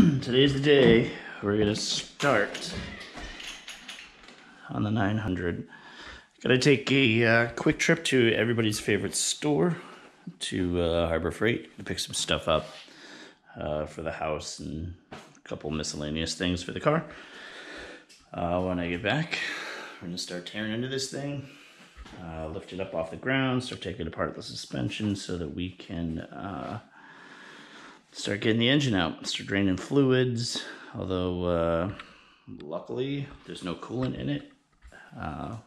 Today's the day we're gonna start on the 900. Gotta take a quick trip to everybody's favorite store, to Harbor Freight, to pick some stuff up for the house and a couple miscellaneous things for the car. When I get back, we're gonna start tearing into this thing, lift it up off the ground, start taking apart the suspension so that we can start getting the engine out, start draining fluids, although luckily there's no coolant in it.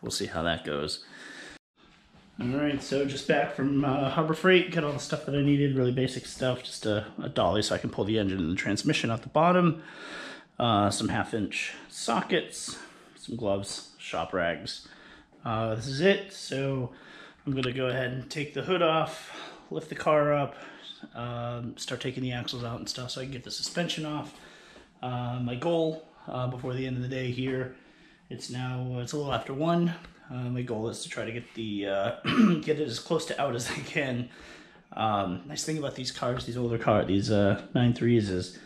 We'll see how that goes. Alright, so just back from Harbor Freight, got all the stuff that I needed, really basic stuff, just a dolly so I can pull the engine and the transmission out the bottom, some 1/2-inch sockets, some gloves, shop rags. This is it, so I'm going to go ahead and take the hood off, lift the car up, start taking the axles out and stuff so I can get the suspension off. My goal before the end of the day here, it's a little after 1. My goal is to try to get the get it as close to out as I can. Nice thing about these cars, these older cars, these 9.3s is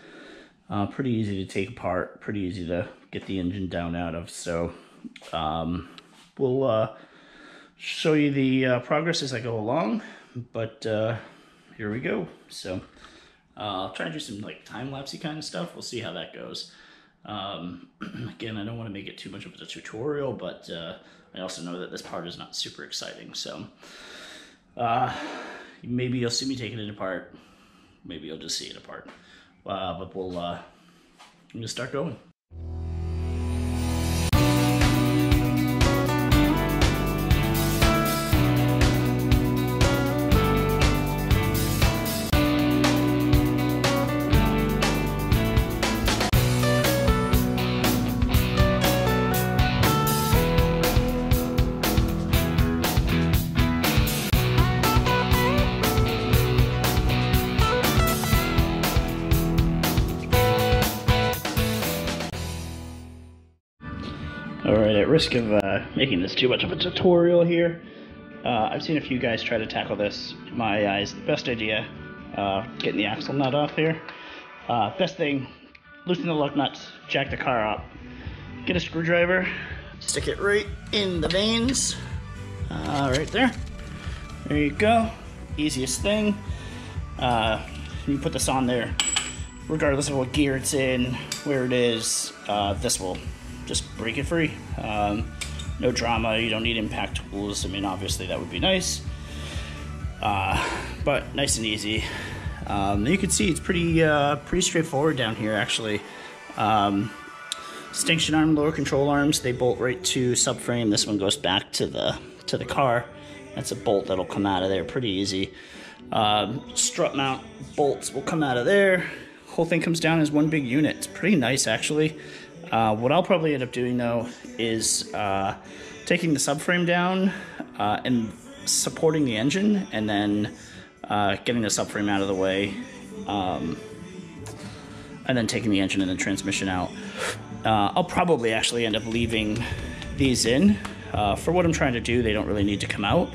pretty easy to take apart, pretty easy to get the engine down out of. So we'll show you the progress as I go along, but here we go. So I'll try and do some like time-lapsey kind of stuff. We'll see how that goes. Again, I don't want to make it too much of a tutorial, but I also know that this part is not super exciting. So maybe you'll see me taking it apart. Maybe you'll just see it apart. But I'm gonna start going. Alright, at risk of making this too much of a tutorial here, I've seen a few guys try to tackle this. In my eyes, the best idea, getting the axle nut off here. Best thing, loosen the lug nuts, jack the car up, get a screwdriver, stick it right in the veins, right there. There you go, easiest thing. You put this on there, regardless of what gear it's in, where it is, this will just break it free. No drama, you don't need impact tools. I mean, obviously that would be nice, but nice and easy. You can see it's pretty straightforward down here actually. Extinction arm, lower control arms, they bolt right to subframe. This one goes back to the car. That's a bolt that'll come out of there pretty easy. Strut mount bolts will come out of there. Whole thing comes down as one big unit. It's pretty nice actually. What I'll probably end up doing though is taking the subframe down and supporting the engine, and then getting the subframe out of the way, and then taking the engine and the transmission out. I'll probably actually end up leaving these in. For what I'm trying to do, they don't really need to come out,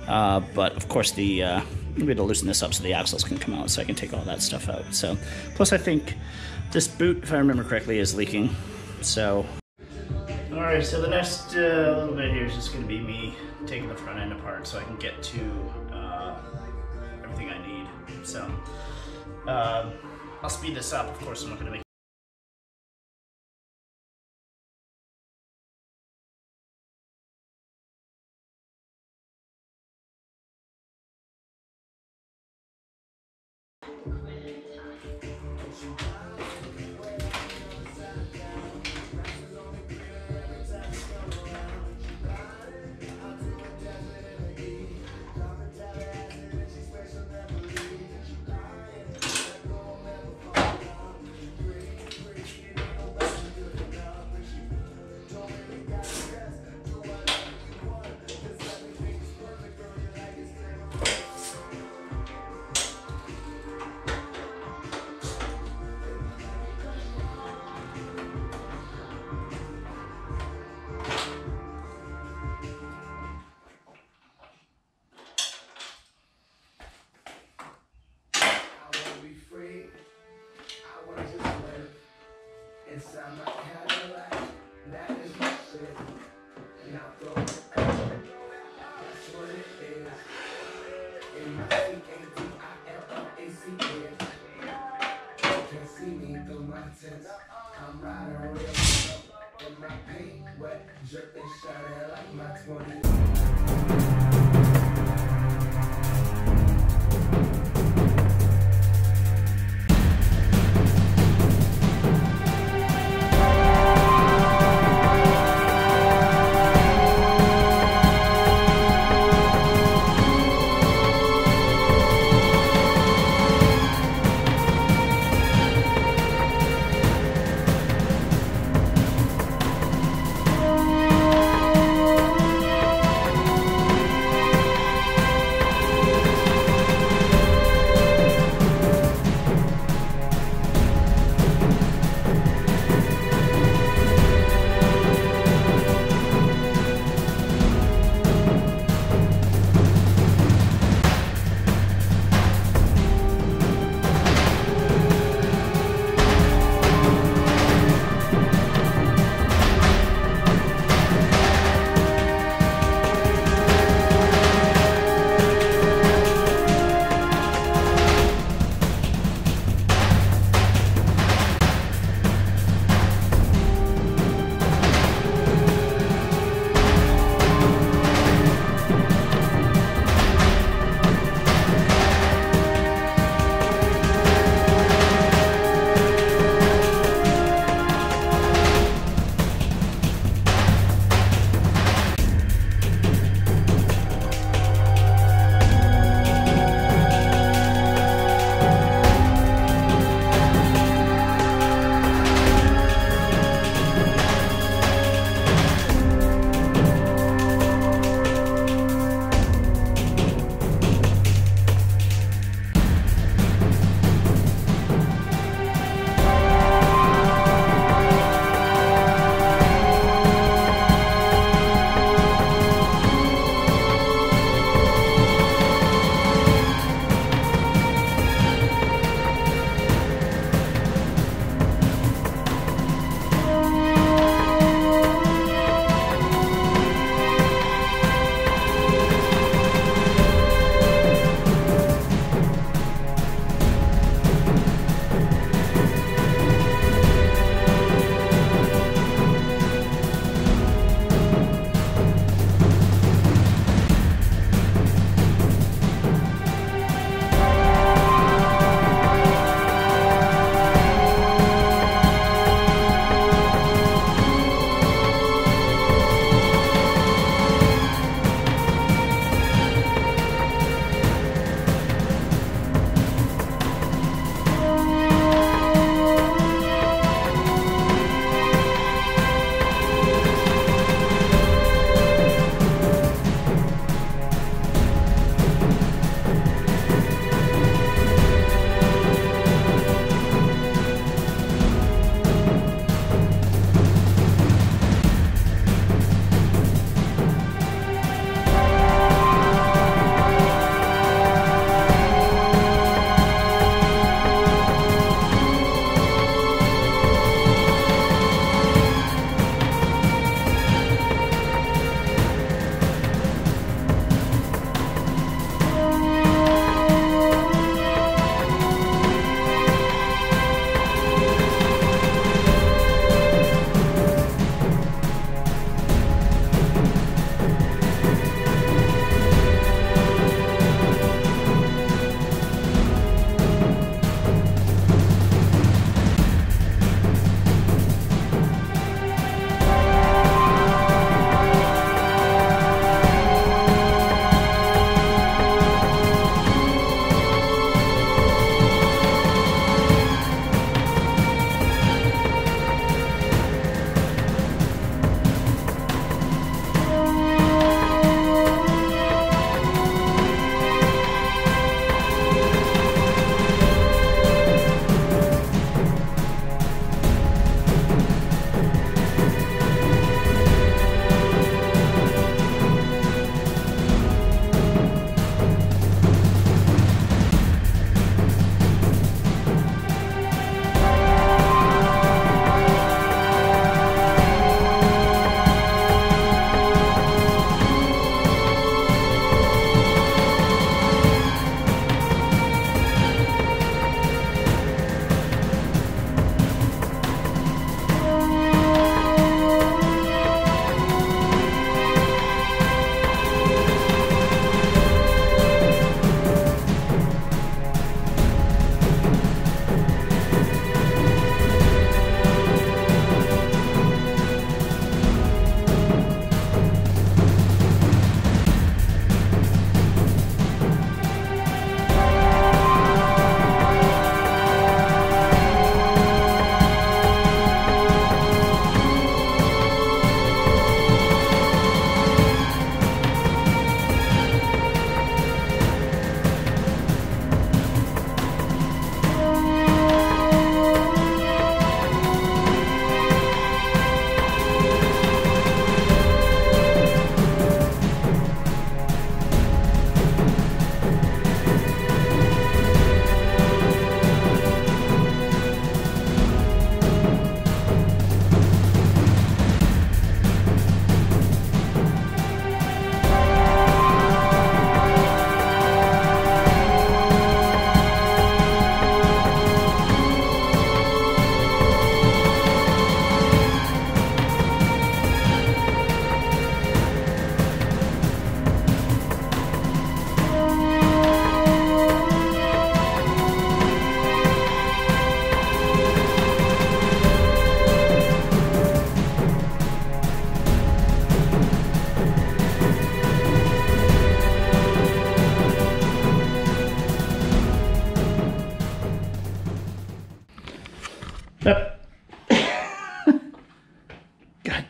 but of course we have to loosen this up so the axles can come out, so I can take all that stuff out. So, plus I think this boot, if I remember correctly, is leaking. So, alright, so the next little bit here is just going to be me taking the front end apart so I can get to everything I need. So, I'll speed this up. Of course, I'm not going to make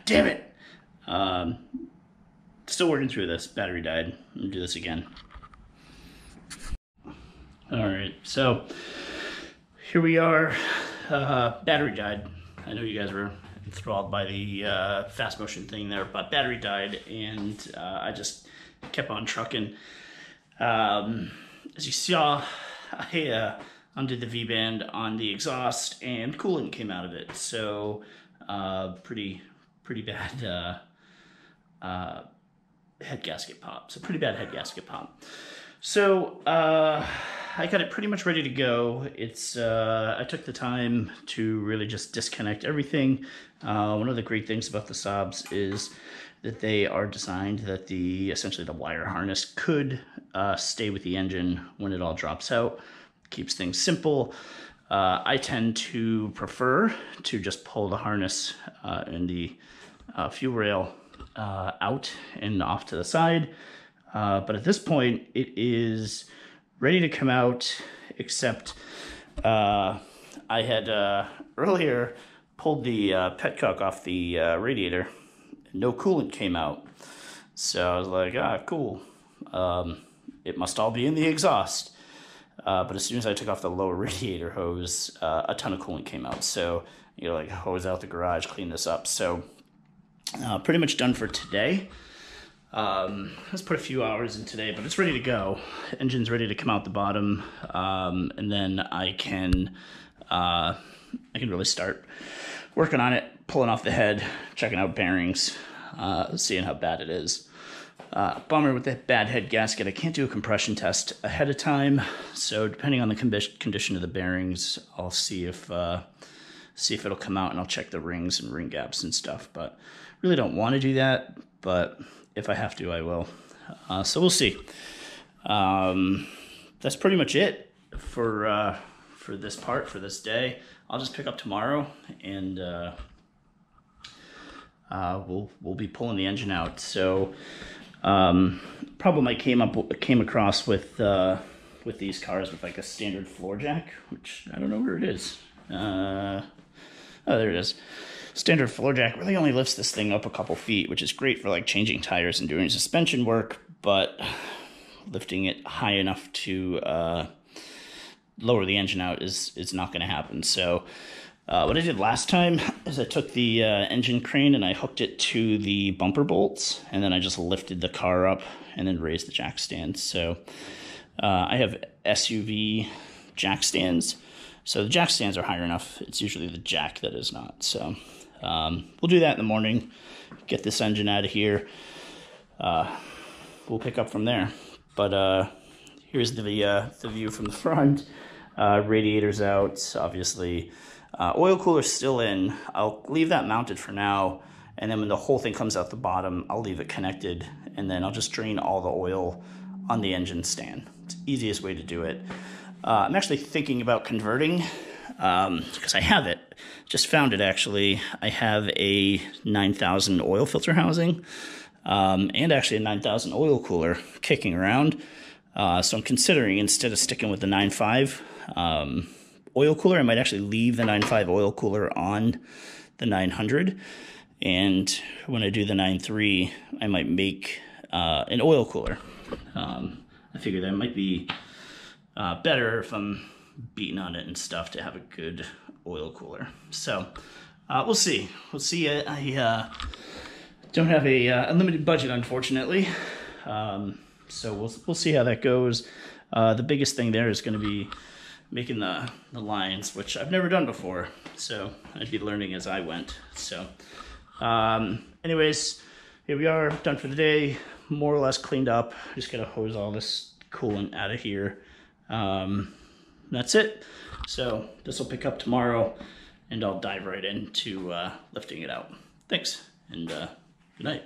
damn it. Still working through this. Battery died. I'm gonna do this again. All right, so here we are. Battery died. I know you guys were enthralled by the fast motion thing there, but battery died, and I just kept on trucking. As you saw, I undid the V-band on the exhaust, and coolant came out of it. So pretty bad head gasket pop. So pretty bad head gasket pop. So I got it pretty much ready to go. It's I took the time to really just disconnect everything. One of the great things about the Saabs is that they are designed that essentially the wire harness could stay with the engine when it all drops out. Keeps things simple. I tend to prefer to just pull the harness and the fuel rail out and off to the side. But at this point, it is ready to come out, except I had earlier pulled the petcock off the radiator. No coolant came out. So I was like, cool. It must all be in the exhaust. But as soon as I took off the lower radiator hose, a ton of coolant came out. So, like hose out the garage, clean this up. So pretty much done for today. Let's put a few hours in today, but it's ready to go. Engine's ready to come out the bottom, and then I can really start working on it, pulling off the head, checking out bearings, seeing how bad it is. Bummer with the bad head gasket. I can't do a compression test ahead of time, so depending on the condition of the bearings, I'll see if it'll come out, and I'll check the rings and ring gaps and stuff. But really don't want to do that, but if I have to, I will. So we'll see. That's pretty much it for this part, for this day. I'll just pick up tomorrow, and we'll be pulling the engine out. So problem I came across with these cars with like a standard floor jack, which I don't know where it is. Oh, there it is. Standard floor jack really only lifts this thing up a couple feet, which is great for like changing tires and doing suspension work, but lifting it high enough to lower the engine out is not going to happen. So what I did last time is I took the engine crane and I hooked it to the bumper bolts, and then I just lifted the car up and then raised the jack stand. So I have SUV jack stands. So the jack stands are higher enough. It's usually the jack that is not. So we'll do that in the morning, get this engine out of here. We'll pick up from there. But here's the view from the front. Radiator's out, obviously. Oil cooler's still in. I'll leave that mounted for now, and then when the whole thing comes out the bottom, I'll leave it connected, and then I'll just drain all the oil on the engine stand. It's the easiest way to do it. I'm actually thinking about converting, because I have it. Just found it, actually. I have a 9000 oil filter housing, and actually a 9000 oil cooler kicking around. So I'm considering, instead of sticking with the 9.5 oil cooler, I might actually leave the 9.5 oil cooler on the 900. And when I do the 9.3, I might make an oil cooler. I figure that might be better if I'm beating on it and stuff, to have a good oil cooler. So we'll see. We'll see. I don't have a unlimited budget, unfortunately. So we'll see how that goes. The biggest thing there is going to be making the lines, which I've never done before. So I'd be learning as I went. So anyways, here we are, done for the day. More or less cleaned up. Just got to hose all this coolant out of here. That's it. So this will pick up tomorrow, and I'll dive right into lifting it out. Thanks, and good night.